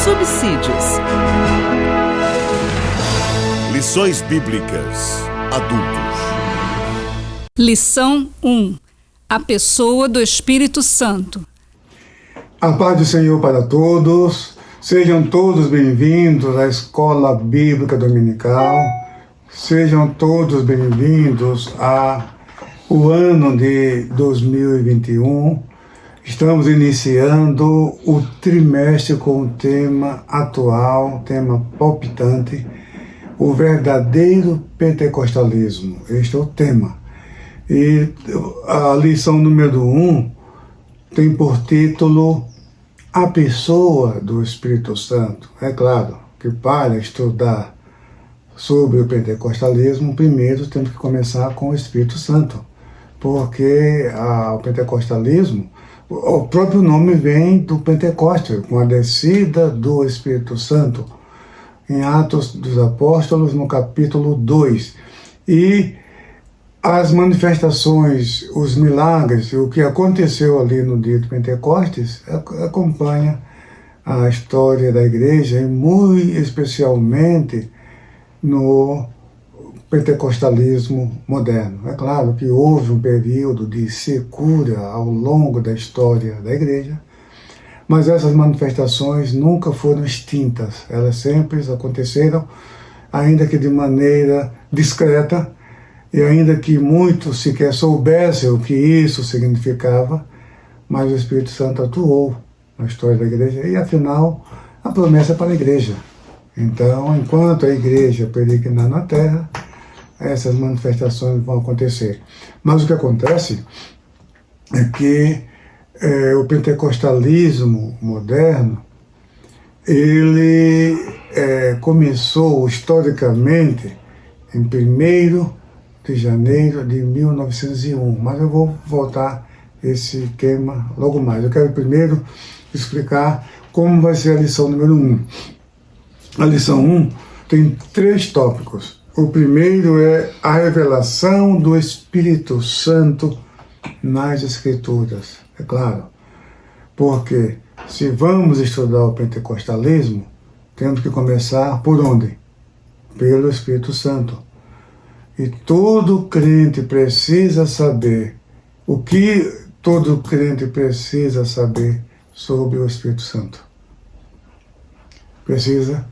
Subsídios. Lições Bíblicas Adultos. Lição 1. A pessoa do Espírito Santo. A paz do Senhor para todos. Sejam todos bem-vindos à Escola Bíblica Dominical. Sejam todos bem-vindos ao ano de 2021. Estamos iniciando o trimestre com o tema atual, tema palpitante, o verdadeiro pentecostalismo. Este é o tema. E a lição número 1 tem por título A Pessoa do Espírito Santo. É claro que para estudar sobre o pentecostalismo, primeiro temos que começar com o Espírito Santo, porque o pentecostalismo, o próprio nome vem do Pentecostes, com a descida do Espírito Santo, em Atos dos Apóstolos, no capítulo 2. E as manifestações, os milagres, o que aconteceu ali no dia de Pentecostes, acompanha a história da igreja, e muito especialmente no pentecostalismo moderno. É claro que houve um período de secura ao longo da história da igreja, mas essas manifestações nunca foram extintas. Elas sempre aconteceram, ainda que de maneira discreta, e ainda que muitos sequer soubessem o que isso significava, mas o Espírito Santo atuou na história da igreja, e afinal a promessa é para a igreja. Então, enquanto a igreja peregrinar na terra, essas manifestações vão acontecer. Mas o que acontece é que o pentecostalismo moderno, ele começou historicamente em 1º de janeiro de 1901, mas eu vou voltar esse tema logo mais. Eu quero primeiro explicar como vai ser a lição número 1. A lição 1 tem 3 tópicos. O primeiro é a revelação do Espírito Santo nas Escrituras. É claro, porque se vamos estudar o pentecostalismo, temos que começar por onde? Pelo Espírito Santo. E todo crente precisa saber o que todo crente precisa saber sobre o Espírito Santo. Precisa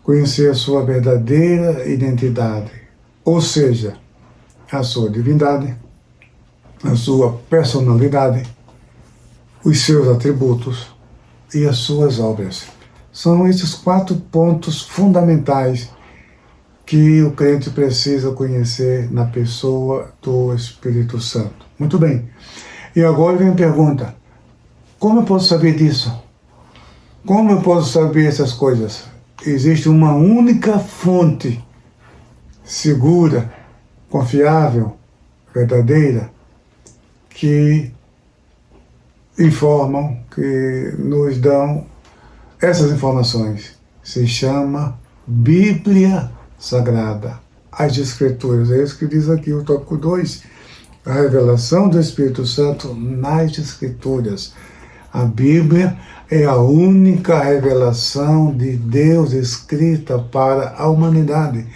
conhecer a sua verdadeira identidade, ou seja, a sua divindade, a sua personalidade, os seus atributos e as suas obras. São esses 4 pontos fundamentais que o crente precisa conhecer na pessoa do Espírito Santo. Muito bem. E agora vem a pergunta: como eu posso saber disso? Como eu posso saber essas coisas? Existe uma única fonte segura, confiável, verdadeira, que informam, que nos dão essas informações. Se chama Bíblia Sagrada, as Escrituras. É isso que diz aqui o tópico 2, a revelação do Espírito Santo nas Escrituras. A Bíblia é a única revelação de Deus escrita para a humanidade.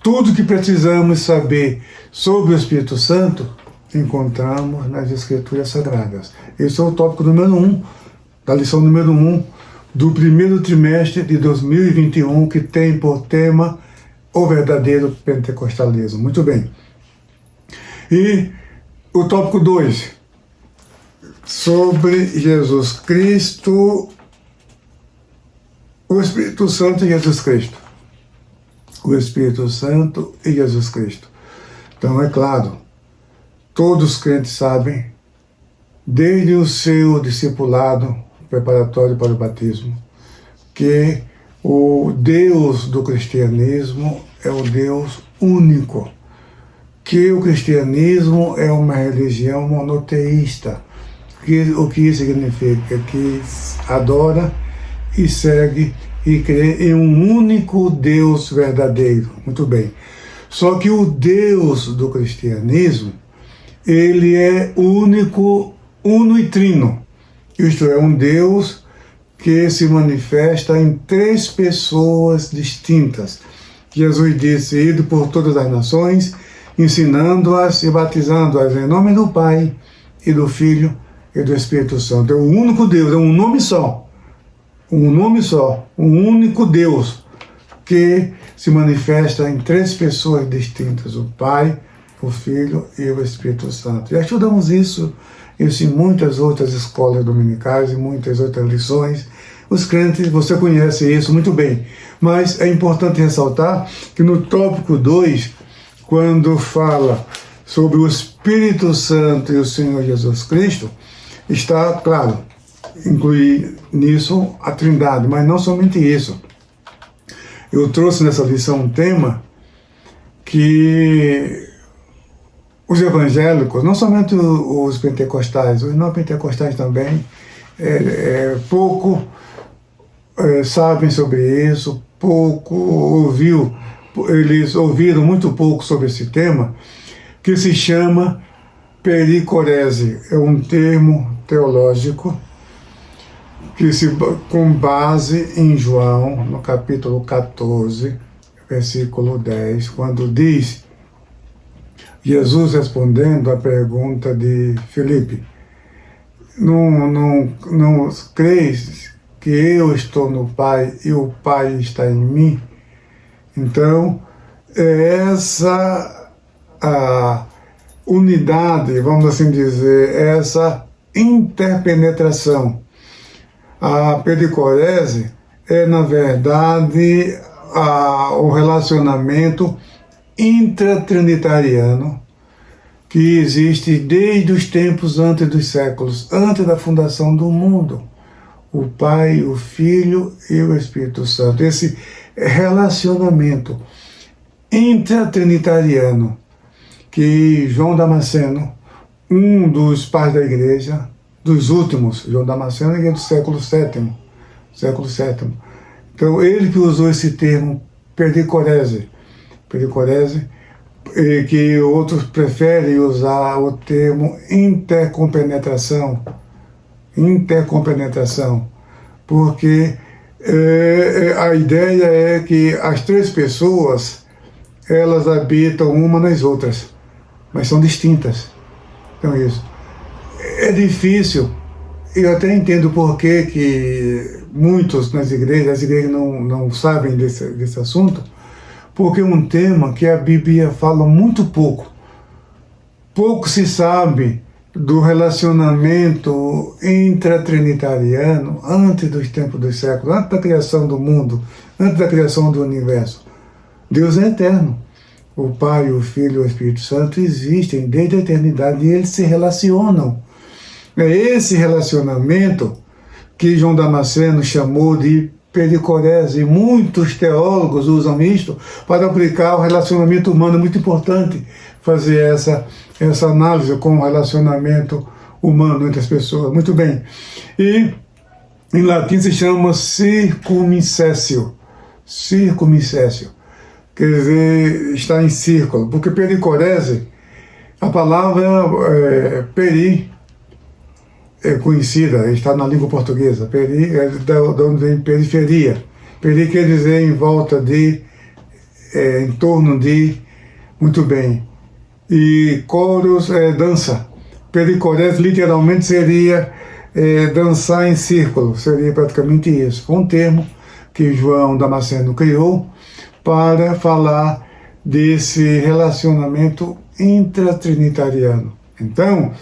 Tudo que precisamos saber sobre o Espírito Santo encontramos nas Escrituras Sagradas. Esse é o tópico número 1, da lição número 1, do primeiro trimestre de 2021, que tem por tema o verdadeiro pentecostalismo. Muito bem. E o tópico 2, sobre Jesus Cristo, o Espírito Santo e Jesus Cristo. O Espírito Santo e Jesus Cristo. Então, é claro, todos os crentes sabem, desde o seu discipulado, preparatório para o batismo, que o Deus do cristianismo é o Deus único, que o cristianismo é uma religião monoteísta, o que isso significa? Que adora e segue e crê em um único Deus verdadeiro. Muito bem. Só que o Deus do cristianismo, ele é único, uno e trino. Isto é, um Deus que se manifesta em 3 pessoas distintas. Jesus disse: "Ide por todas as nações, ensinando-as e batizando-as em nome do Pai e do Filho e do Espírito Santo." É o único Deus, é um nome só. Um nome só, um único Deus que se manifesta em 3 pessoas distintas: o Pai, o Filho e o Espírito Santo. E estudamos isso em muitas outras escolas dominicais e muitas outras lições. Os crentes, você conhece isso muito bem. Mas é importante ressaltar que no tópico 2, quando fala sobre o Espírito Santo e o Senhor Jesus Cristo, está, claro, incluir nisso a Trindade, mas não somente isso. Eu trouxe nessa lição um tema que os evangélicos, não somente os pentecostais, os não pentecostais também, pouco sabem sobre isso, eles ouviram muito pouco sobre esse tema, que se chama pericorese. É um termo teológico com base em João, no capítulo 14, versículo 10, quando diz, Jesus respondendo à pergunta de Filipe: não creis que eu estou no Pai e o Pai está em mim? Então, essa a unidade, vamos assim dizer, essa interpenetração. A pericorese é, na verdade, o relacionamento intratrinitariano que existe desde os tempos antes dos séculos, antes da fundação do mundo. O Pai, o Filho e o Espírito Santo. Esse relacionamento intratrinitariano que João Damasceno, um dos pais da igreja, dos últimos, João Damasceno, é do século VII. Então, ele que usou esse termo pericorese, que outros preferem usar o termo intercompenetração, porque a ideia é que as 3 pessoas, elas habitam uma nas outras, mas são distintas. Então isso é difícil. Eu até entendo por que muitos nas igrejas, as igrejas não sabem desse assunto, porque é um tema que a Bíblia fala muito pouco. Pouco se sabe do relacionamento intratrinitariano antes dos tempos dos séculos, antes da criação do mundo, antes da criação do universo. Deus é eterno. O Pai, o Filho e o Espírito Santo existem desde a eternidade e eles se relacionam. É esse relacionamento que João Damasceno chamou de pericorese. Muitos teólogos usam isto para aplicar o relacionamento humano. É muito importante fazer essa análise com o relacionamento humano entre as pessoas. Muito bem. E em latim se chama circumcessio. Quer dizer, está em círculo. Porque pericorese, a palavra peri é conhecida, está na língua portuguesa. Peri é de onde vem periferia. Peri quer dizer em volta de, em torno de. Muito bem. E coros é dança. Pericorese literalmente seria dançar em círculo. Seria praticamente isso. Foi um termo que João Damasceno criou para falar desse relacionamento intratrinitariano. Então,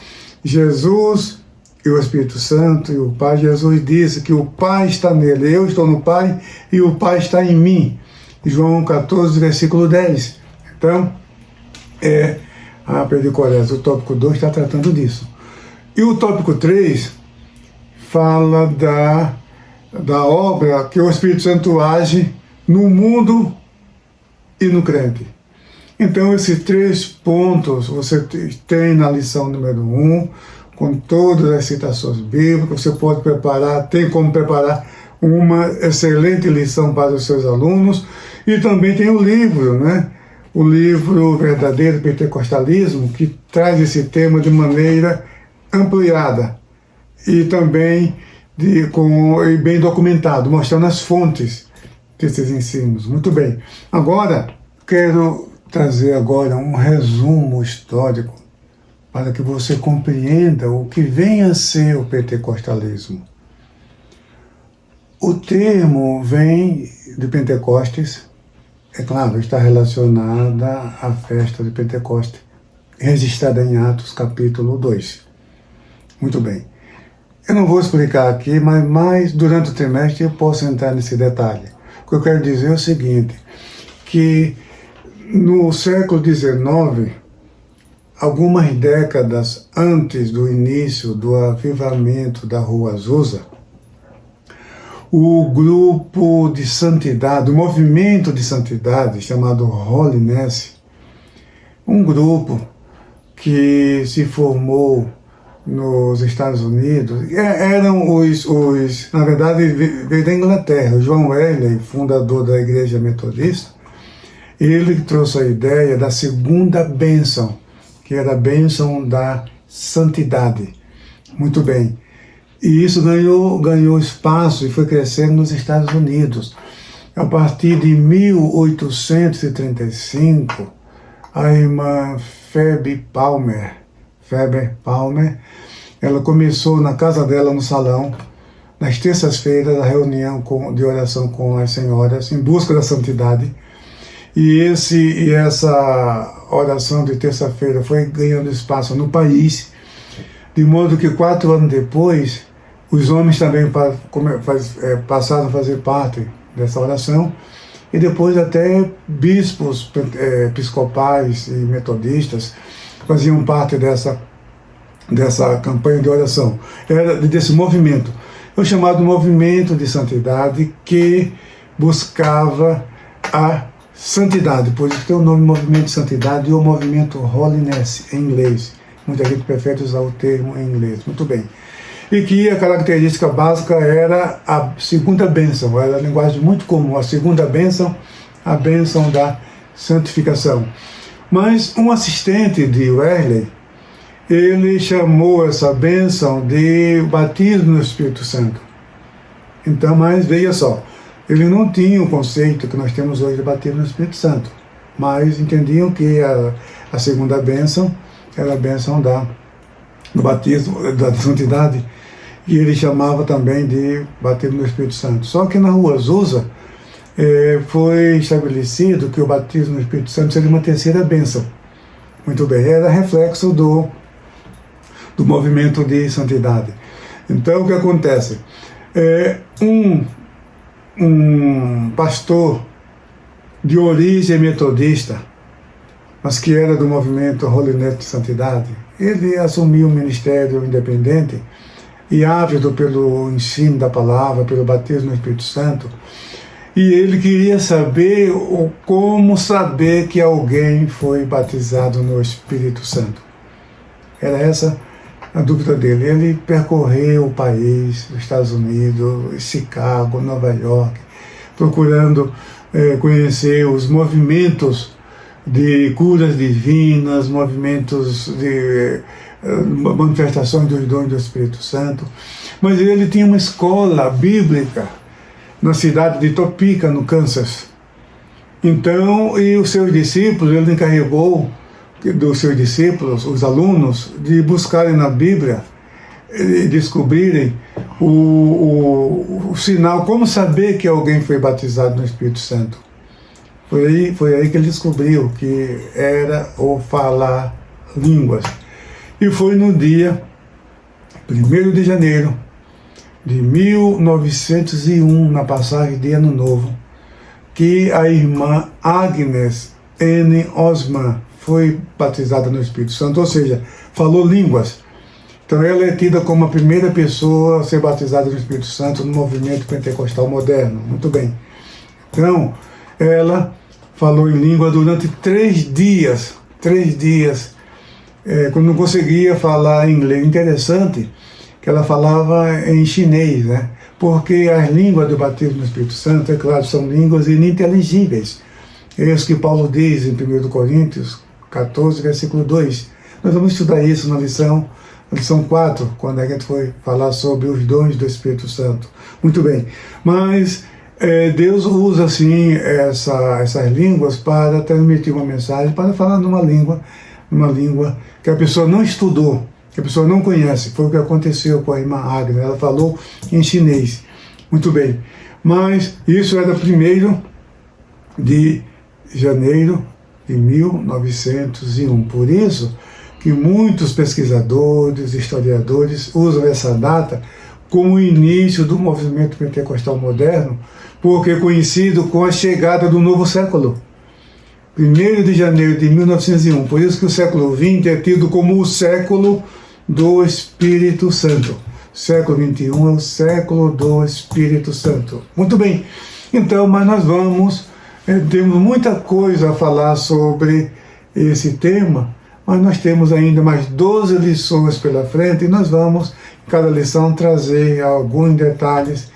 Jesus e o Espírito Santo e o Pai, Jesus disse que o Pai está nele, eu estou no Pai e o Pai está em mim. João 14, versículo 10. Então, a pericorese, o tópico 2 está tratando disso. E o tópico 3 fala da obra que o Espírito Santo age no mundo e no crente. Então, esses 3 pontos você tem na lição número 1, com todas as citações bíblicas. Você pode preparar, tem como preparar uma excelente lição para os seus alunos. E também tem o livro, né? O livro Verdadeiro Pentecostalismo, que traz esse tema de maneira ampliada e também bem documentado, mostrando as fontes desses ensinos. Muito bem. Agora, quero trazer um resumo histórico para que você compreenda o que vem a ser o pentecostalismo. O termo vem de Pentecostes, é claro, está relacionada à festa de Pentecostes, registrada em Atos capítulo 2. Muito bem. Eu não vou explicar aqui, mas durante o trimestre eu posso entrar nesse detalhe. O que eu quero dizer é o seguinte, que no século XIX, algumas décadas antes do início do avivamento da Rua Azusa, o grupo de santidade, o movimento de santidade chamado Holiness, um grupo que se formou nos Estados Unidos, eram na verdade, veio da Inglaterra. O John Wesley, fundador da Igreja Metodista, ele trouxe a ideia da segunda bênção, que era a bênção da santidade. Muito bem. E isso ganhou espaço e foi crescendo nos Estados Unidos. A partir de 1835, a irmã Phoebe Palmer, ela começou na casa dela, no salão, nas terças-feiras, a reunião de oração com as senhoras, em busca da santidade. E essa oração de terça-feira foi ganhando espaço no país, de modo que 4 anos depois, os homens também passaram a fazer parte dessa oração, e depois até bispos episcopais e metodistas faziam parte dessa campanha de oração, desse movimento. É o chamado movimento de santidade, que buscava a santidade, por isso tem o nome movimento de santidade, ou movimento Holiness em inglês. Muita gente prefere usar o termo em inglês. Muito bem. E que a característica básica era a segunda bênção, era a linguagem muito comum, a segunda bênção, a bênção da santificação. Mas um assistente de Wesley, ele chamou essa bênção de batismo no Espírito Santo. Então, mas veja só, ele não tinha o conceito que nós temos hoje de batismo no Espírito Santo, mas entendiam que a segunda bênção era a bênção do batismo, da santidade, e ele chamava também de batismo no Espírito Santo. Só que na Rua Azusa foi estabelecido que o batismo no Espírito Santo seria uma terceira bênção. Muito bem, era reflexo do movimento de santidade. Então, o que acontece? Um pastor de origem metodista, mas que era do movimento Holiness de Santidade, ele assumiu um ministério independente e ávido pelo ensino da palavra, pelo batismo no Espírito Santo, e ele queria saber como saber que alguém foi batizado no Espírito Santo. Era essa a dúvida dele. Ele percorreu o país, os Estados Unidos, Chicago, Nova York, procurando conhecer os movimentos de curas divinas, movimentos de manifestações dos dons do Espírito Santo. Mas ele tinha uma escola bíblica na cidade de Topeka, no Kansas. Então, e os seus discípulos, ele encarregou dos seus discípulos, os alunos, de buscarem na Bíblia e descobrirem o sinal, como saber que alguém foi batizado no Espírito Santo. Foi aí que ele descobriu que era o falar línguas. E foi no dia 1º de janeiro de 1901, na passagem de Ano Novo, que a irmã Agnes N. Osman foi batizada no Espírito Santo, ou seja, falou línguas. Então ela é tida como a primeira pessoa a ser batizada no Espírito Santo no movimento pentecostal moderno. Muito bem. Então, ela falou em língua durante 3 dias. 3 dias. Quando não conseguia falar inglês. Interessante que ela falava em chinês, né? Porque as línguas do batismo no Espírito Santo, é claro, são línguas ininteligíveis. É isso que Paulo diz em 1 Coríntios 14, versículo 2. Nós vamos estudar isso na lição 4, quando a gente foi falar sobre os dons do Espírito Santo. Muito bem. Mas Deus usa, assim, essas línguas para transmitir uma mensagem, para falar numa língua que a pessoa não estudou, que a pessoa não conhece. Foi o que aconteceu com a irmã Agnes. Ela falou em chinês. Muito bem. Mas isso era 1º de janeiro de 1901. Por isso que muitos pesquisadores, historiadores usam essa data como o início do movimento pentecostal moderno, porque é coincido com a chegada do novo século. 1º de janeiro de 1901. Por isso que o século XX é tido como o século do Espírito Santo. Século XXI é o século do Espírito Santo. Muito bem. Então, mas nós temos muita coisa a falar sobre esse tema, mas nós temos ainda mais 12 lições pela frente e nós vamos, em cada lição, trazer alguns detalhes,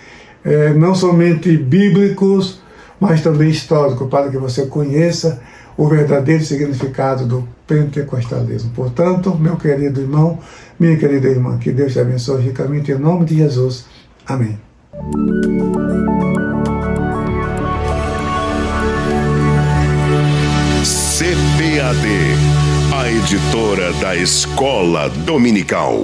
não somente bíblicos, mas também históricos, para que você conheça o verdadeiro significado do pentecostalismo. Portanto, meu querido irmão, minha querida irmã, que Deus te abençoe ricamente, em nome de Jesus. Amém. CPAD, a editora da Escola Dominical.